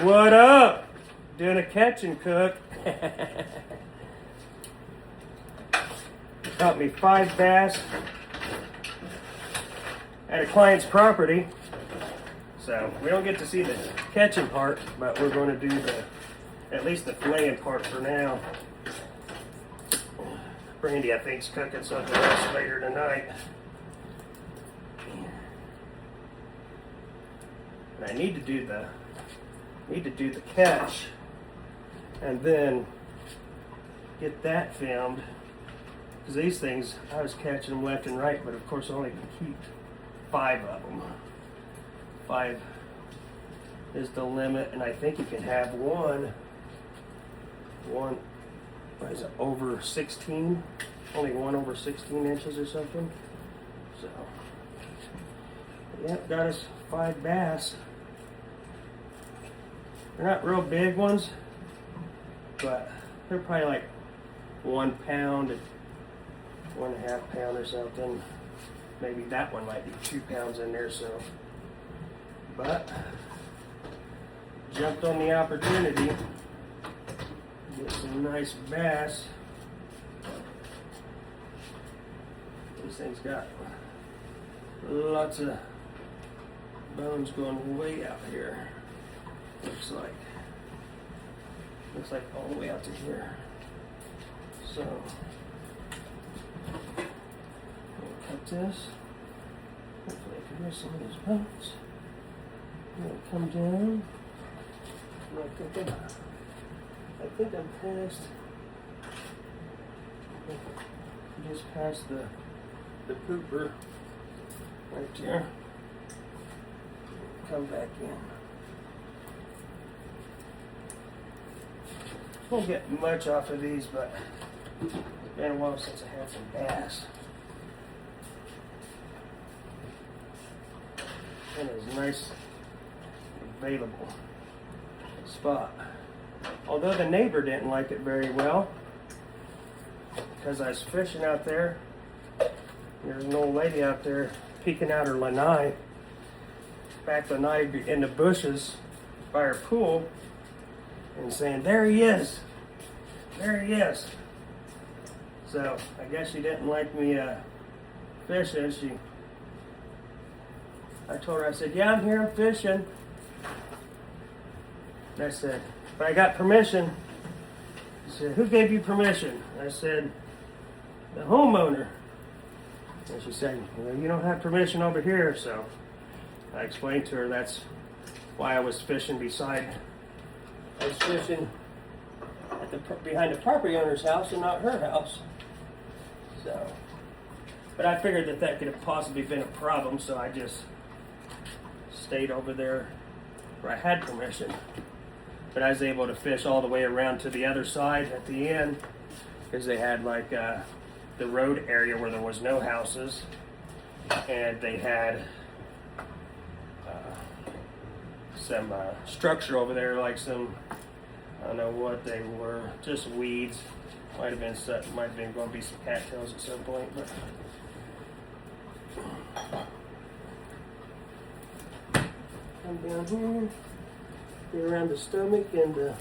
What up? Doing a catch and cook. Caught me 5 bass at a client's property. So we don't get to see the catching part, but we're going to do at least the filleting part for now. Brandy, I think, is cooking something else later tonight. And I need to do the catch and then get that filmed, because these things I was catching them left and right, but of course I only can keep 5 of them. 5 is the limit, and I think you can have one what is it, over 16, only one over 16 inches or something. So yep, got us 5 bass. They're not real big ones, but they're probably like 1 pound and 1.5 pound or something. Maybe that one might be 2 pounds in there, so. But jumped on the opportunity to get some nice bass. This thing's got lots of bones going way out here. Looks like all the way out to here. So we'll cut this. Hopefully I can hear some of these bones. We'll come down. I think I'm past, just past the pooper right there. Come back in. Won't get much off of these, but it's been a while since I had some bass. And it's a nice, available spot. Although the neighbor didn't like it very well, because I was fishing out there. There's an old lady out there peeking out her lanai, back lanai in the bushes by her pool, and saying, "There he is, there he is." So I guess she didn't like me fishing. I told her, I said, "Yeah, I'm here, I'm fishing." And I said, "But I got permission." She said, "Who gave you permission?" I said, "The homeowner." And she said, "Well, you don't have permission over here." So I explained to her that's why I was fishing I was fishing behind the property owner's house and not her house. So, but I figured that could have possibly been a problem, so I just stayed over there where I had permission. But I was able to fish all the way around to the other side at the end, because they had like the road area where there was no houses, and they had some structure over there, like some, I don't know what they were, just weeds. Might have been going to be some cattails at some point, but come down here, get around the stomach and the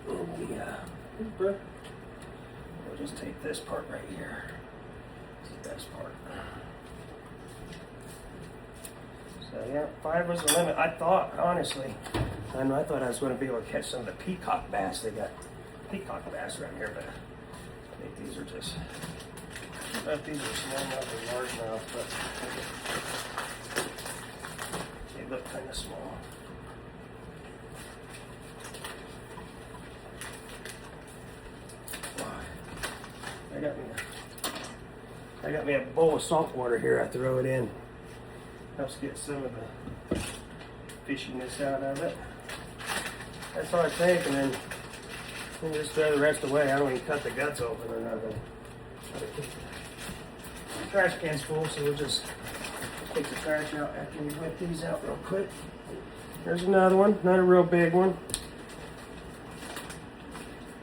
hooper. We'll just take this part right here. It's the best part. So yeah, 5 was the limit. I thought, honestly, I thought I was going to be able to catch some of the peacock bass. They got peacock bass right here, but I think these are just, I don't know if these are smallmouth or largemouth, but they look kind of small. I got me a bowl of salt water here. I throw it in. Helps get some of the fishiness out of it. That's all I take, and then just throw the rest away. I don't even cut the guts open or nothing. The trash can's full, so we'll just take the trash out after we whip these out real quick. There's another one, not a real big one.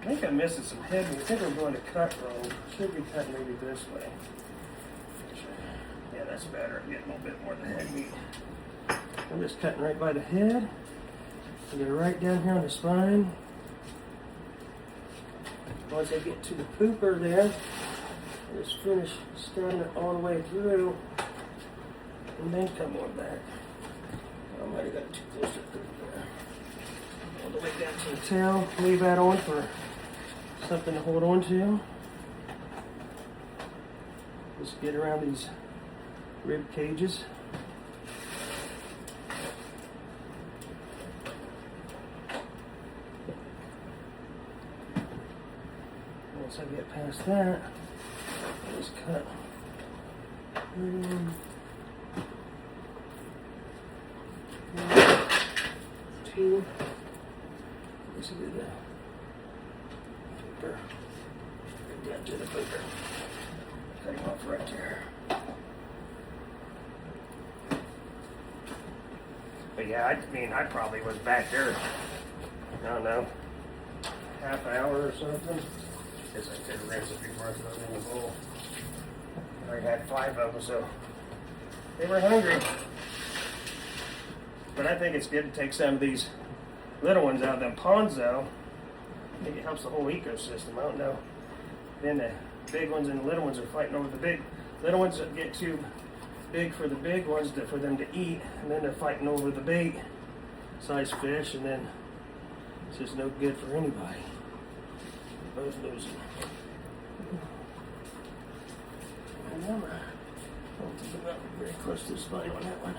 I think I'm missing some head meat. I think I'm going to cut wrong. Should be cut maybe this way. Yeah, that's better. I'm getting a little bit more of the head meat. I'm just cutting right by the head. Get it right down here on the spine. Once I get to the pooper there, I just finish starting it all the way through, and then come on back. I might have got too close to the pooper there. All the way down to the tail. Leave that on for something to hold on to. Just get around these rib cages. Once I get past that, I just cut right in. Two. Basically the pooper. Right down to the pooper. Cutting off right there. But yeah, I mean, I probably was back there, I don't know, half hour or something. Guess I could have rinsed it before I threw it in the bowl. I already had 5 of them, so they were hungry. But I think it's good to take some of these little ones out of them ponds, though. I think it helps the whole ecosystem. I don't know. Then the big ones and the little ones are fighting over the big. Little ones that get too big for the big ones for them to eat, and then they're fighting over the big size fish, and then it's just no good for anybody. Both losing. Remember, I'll take them out very close to the spine on that one.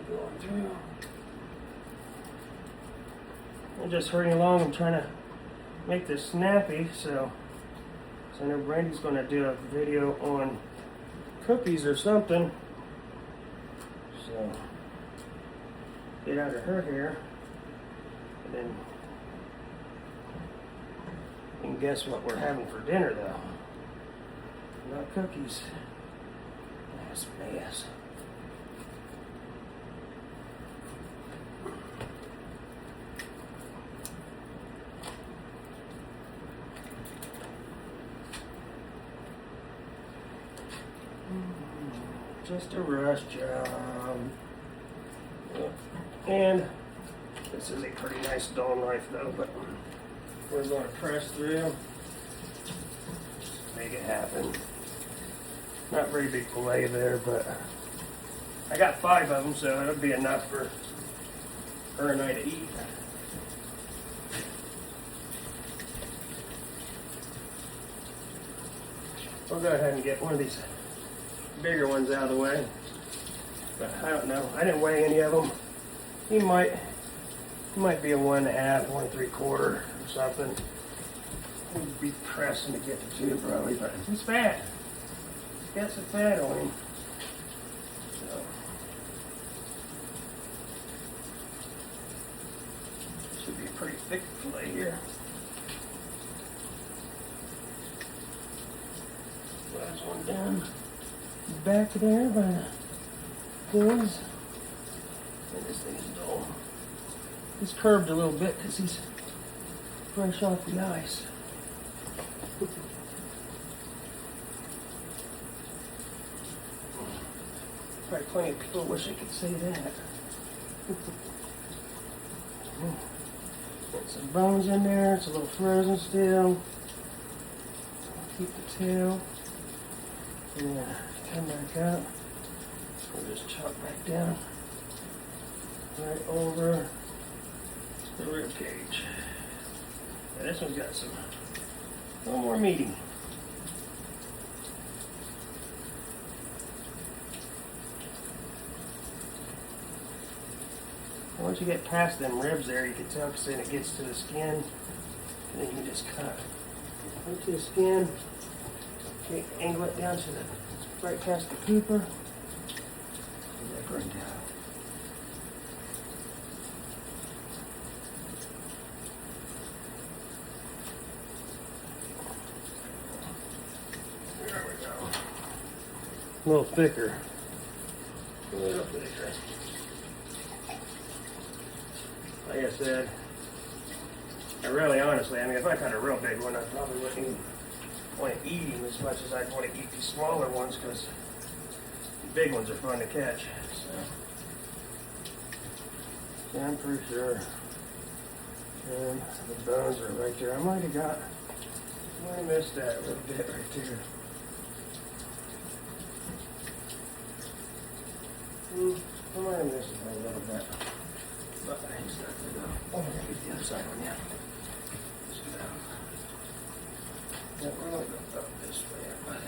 Going through. I'm just hurrying along. I'm trying to make this snappy, so I know Brandy's going to do a video on cookies or something. So get out of her hair. And then, and guess what we're having for dinner, though? Not cookies. That's mess. Just a rush job. And this is a pretty nice dull knife, though, but we're going to press through, make it happen. Not very big fillet there, but I got 5 of them, so it'll be enough for her and I to eat. We'll go ahead and get one of these bigger ones out of the way. But I don't know. I didn't weigh any of them. He might be a 1.5, 1 3/4 or something. He'd be pressing to get the 2 probably, but he's fat. He's got some fat on him. So should be a pretty thick fillet here. Last one down back there by the boys. And this thing is dull. He's curved a little bit because he's fresh off the ice. Probably plenty of people wish I could say that. Got some bones in there. It's a little frozen still. Keep the tail. And come back up. We'll just chop back down. Right over the rib cage. Now this one's got some a little more meaty. Once you get past them ribs there, you can tell because then it gets to the skin, and then you can just cut right to the skin. Okay, angle it down to the right past the pooper. And that right down. There we go. A little thicker. A little thicker. Like I said, honestly, I mean, if I cut a real big one, I probably wouldn't even want to eat him as much as I'd want to eat these smaller ones because the big ones are fun to catch. So Yeah, I'm pretty sure. And the bones are right there. I might have missed that a little bit right there. I might have missed it a little bit. But he's not going to go. Oh, I'm going to get the other side on you. Just go down. Yeah, we're going to go up this way, but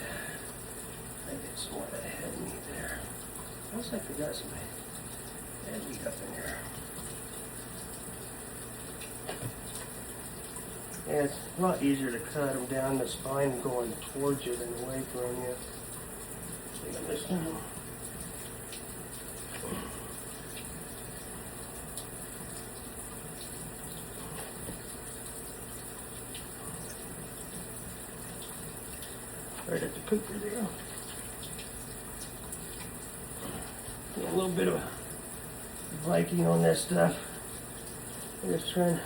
I get some more of that head meat there. Looks like we got some head meat up in here. Yeah, it's a lot easier to cut them down the spine going towards you than away from you. See on this one. Right at the cooker there. Get a little bit of Viking on this stuff. I'm just trying to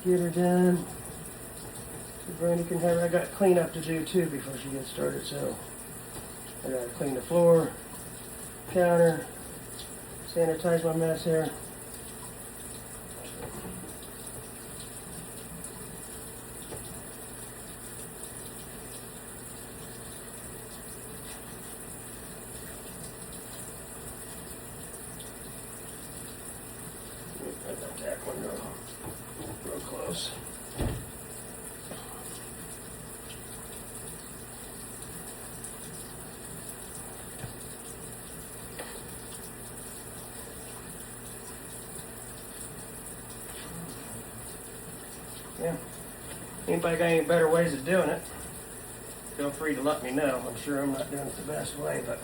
get her done. So Brandy can have her. I got cleanup to do too before she gets started, so I gotta clean the floor, counter, sanitize my mess here. I got that one real close. Yeah. Anybody got any better ways of doing it? Feel free to let me know. I'm sure I'm not doing it the best way, but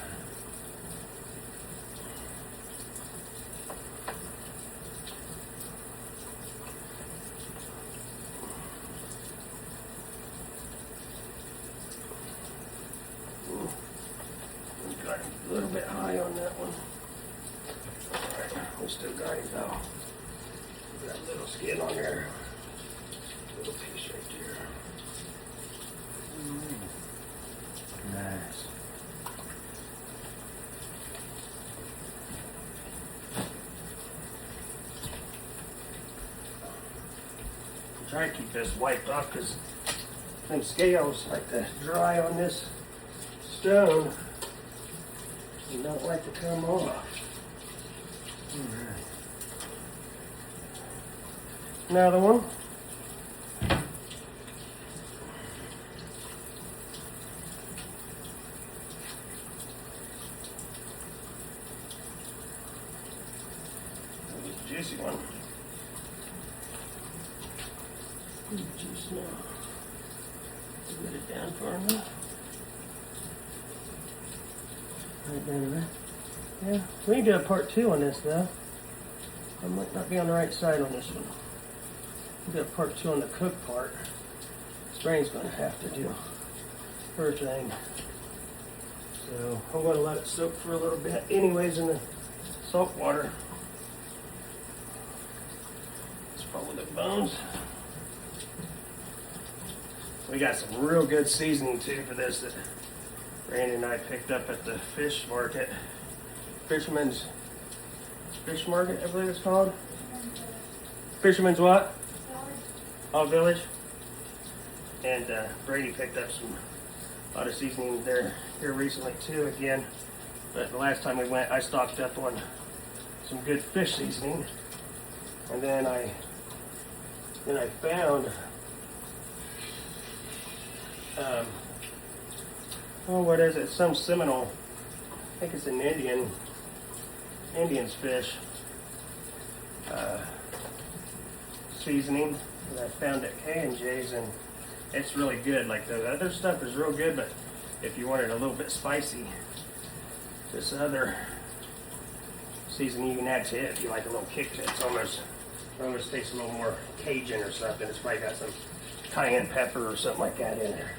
got him a little bit high on that one. Alright, we still got him though. Got a little skin on there. Little piece right there. Nice. I'm trying to keep this wiped off because them scales like to dry on this stone. You don't like to come off. Another one. Juicy one. Juice now. Get it down far enough. Right down to that. Yeah, we need to do a part 2 on this though. I might not be on the right side on this one. We'll do a part 2 on the cook part. Strain's gonna have to do her thing. So I'm gonna let it soak for a little bit anyways in the salt water. With the bones. We got some real good seasoning too for this that Randy and I picked up at the fish market. Fisherman's Fish Market, I believe it's called. Fisherman's what? Oh, Village. And Brady picked up a lot of seasoning there here recently too again. But the last time we went, I stocked up on some good fish seasoning. And then I found, what is it? Some Seminole, I think it's an Indian's fish seasoning that I found at K&J's, and it's really good. Like the other stuff is real good, but if you want it a little bit spicy, this other seasoning you can add to it if you like a little kick to it. It's almost tastes a little more Cajun or something. It's probably got some cayenne pepper or something like that in there.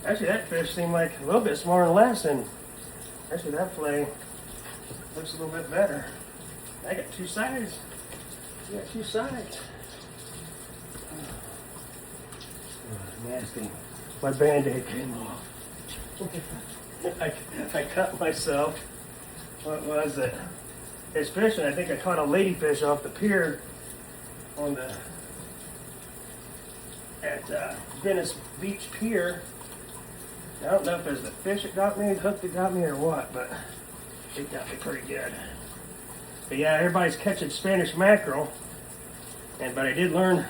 Actually, that fish seemed like a little bit smaller than last, and actually that fillet looks a little bit better. I got 2 sides. You got 2 sides. Nasty. My Band-Aid came off. I cut myself. What was it? is fishing. I think I caught a ladyfish off the pier on the at Venice Beach Pier. I don't know if it was the fish that got me, the hook that got me, or what, but it got me pretty good. But yeah, everybody's catching Spanish mackerel, but I did learn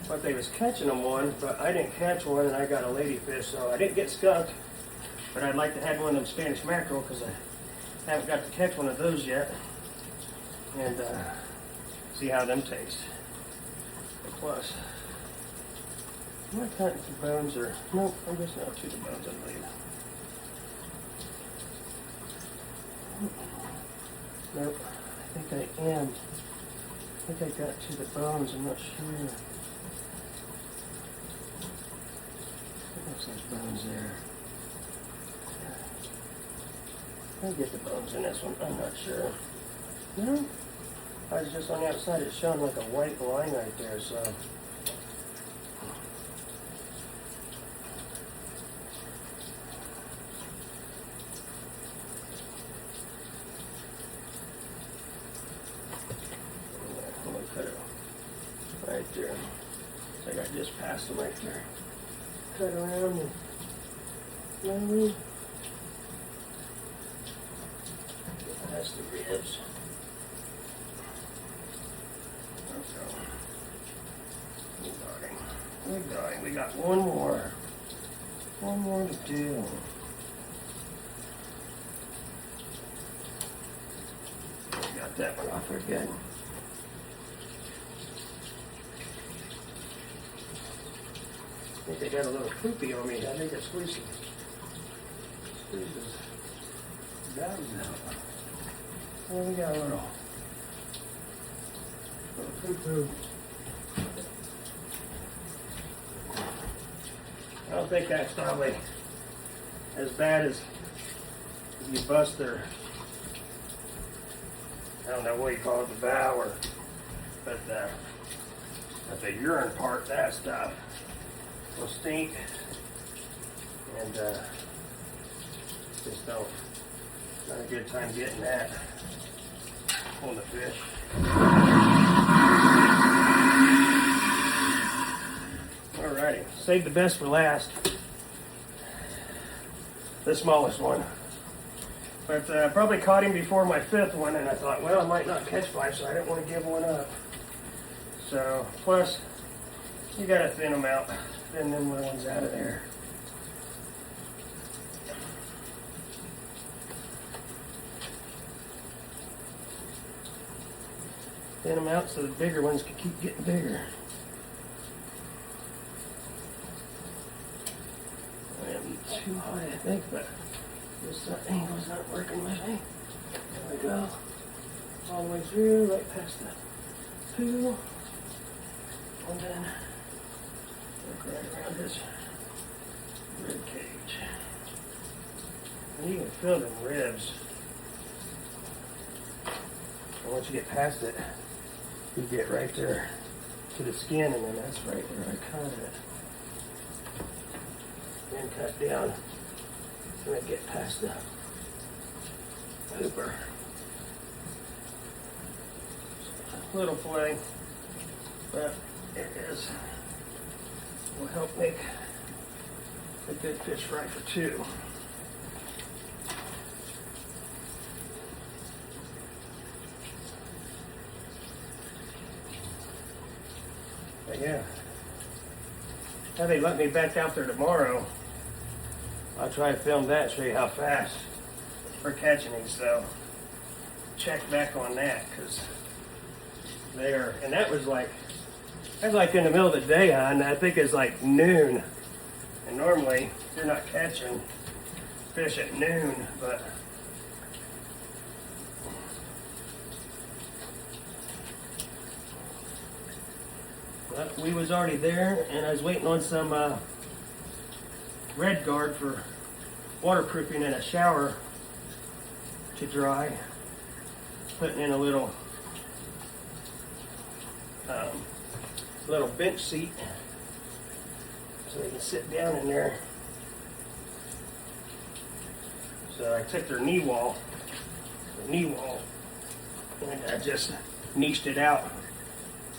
what they was catching them on, but I didn't catch one, and I got a ladyfish, so I didn't get skunked. But I'd like to have one of them Spanish mackerel because I haven't got to catch one of those yet, and see how them taste. And plus, am I cutting some bones or nope? I guess not to the bones, I believe. Nope, I think I am. I think I got to the bones. I'm not sure. Looks like bones there. I'll get the bones in this one. I'm not sure. No, I was just on the outside. It's showing like a white line right there. So. I'm gonna cut it right there. Like I just passed them right there. Cut around and slowly get past the ribs. We're going. We got one more. One more to do. Got that one off there good. I think they got a little poopy on me. I think it's squeezing. Squeezes. Gums out. Oh, we got a little poo-poo. I don't think that's probably as bad as if you bust their, I don't know what you call it, the bow, but the urine part, that stuff will stink, and just not a good time getting that on the fish. Alrighty, save the best for last. The smallest one. But probably caught him before my fifth one, and I thought, well, I might not catch five, so I didn't want to give one up. So, plus, you gotta thin them out, thin them little ones out of there. Thin them out so the bigger ones can keep getting bigger. Too high, I think, but this angle's not working with me. There we go. All the way through, right past the pool. And then work right around his rib cage. And you can feel them ribs. And once you get past it, you get right there to the skin, and then that's right where I cut it. And cut down and then get past the hooper. Little fillet, but it is will help make a good fish fry for two. But yeah. Now they let me back out there tomorrow. I'll try to film that, show you how fast we're catching these. So check back on that, because they are, and that was like in the middle of the day, and I think it's like noon. And normally you're not catching fish at noon, but we was already there, and I was waiting on some red guard for waterproofing in a shower to dry. Putting in a little bench seat so they can sit down in there. So I took their knee wall And I just niched it out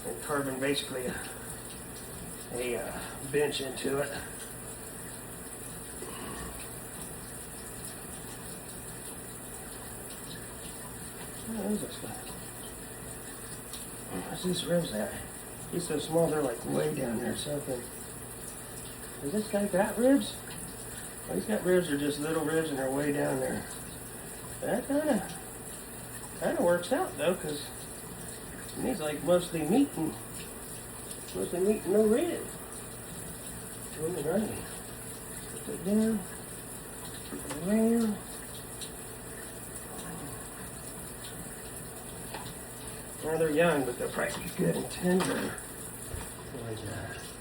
and carving basically a bench into it. Where is this guy? Where's these ribs at? He's so small, they're like way down there or something. Has this guy got ribs? Well, he's got ribs, they're just little ribs and they're way down there. That kind of works out though, because he's like mostly meat and no rib. Turn it right. Put it down. Put it around. Well, they're young, but they'll probably be good and tender. And,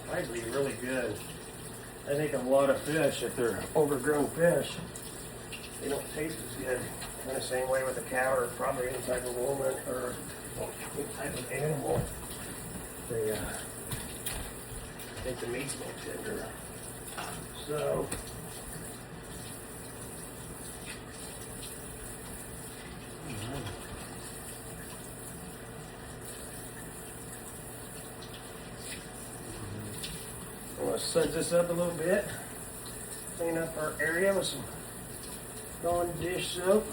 probably really good. I think a lot of fish, if they're overgrown fish, they don't taste as good. In the same way with a cow or probably any type of woman or any type of animal. They, I think the meat's more tender. So, I'm going to suds this up a little bit, clean up our area with some Dawn dish soap.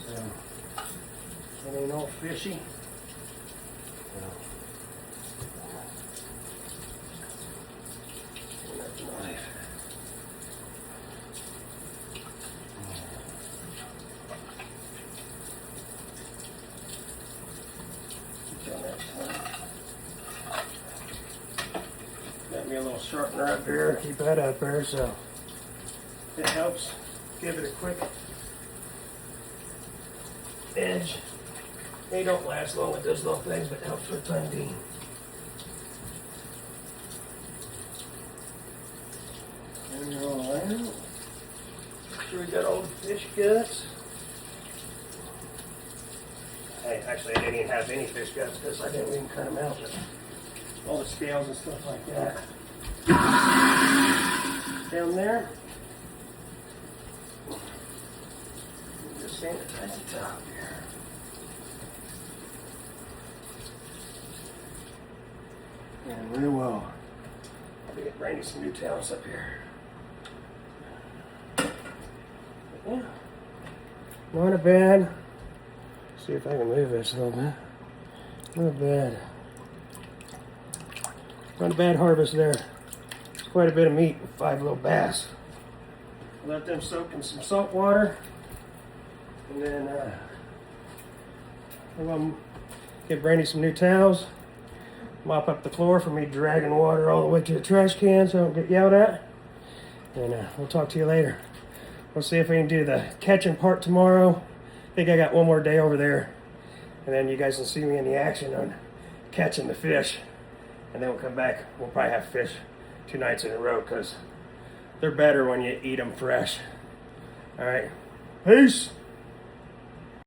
So, it ain't all fishy. That knife. Got me a little sharpener up here. Keep that up there so it helps give it a quick edge. They don't last long with those little things, but it helps for the time being. And they're all out. Make sure we got all the fish guts. Hey, actually, I didn't even have any fish guts because I didn't even cut them out. But all the scales and stuff like that. Down there. Just sanitize the top here. And real well. I'll be getting Randy some new towels up here. Yeah. Not a bad. See if I can move this a little bit. Not bad. Not a bad harvest there. It's quite a bit of meat with 5 little bass. Let them soak in some salt water. And then I'm going to give Brandy some new towels. Mop up the floor for me dragging water all the way to the trash can so I don't get yelled at. And we'll talk to you later. We'll see if we can do the catching part tomorrow. I think I got one more day over there. And then you guys will see me in the action on catching the fish. And then we'll come back. We'll probably have fish 2 nights in a row because they're better when you eat them fresh. All right. Peace.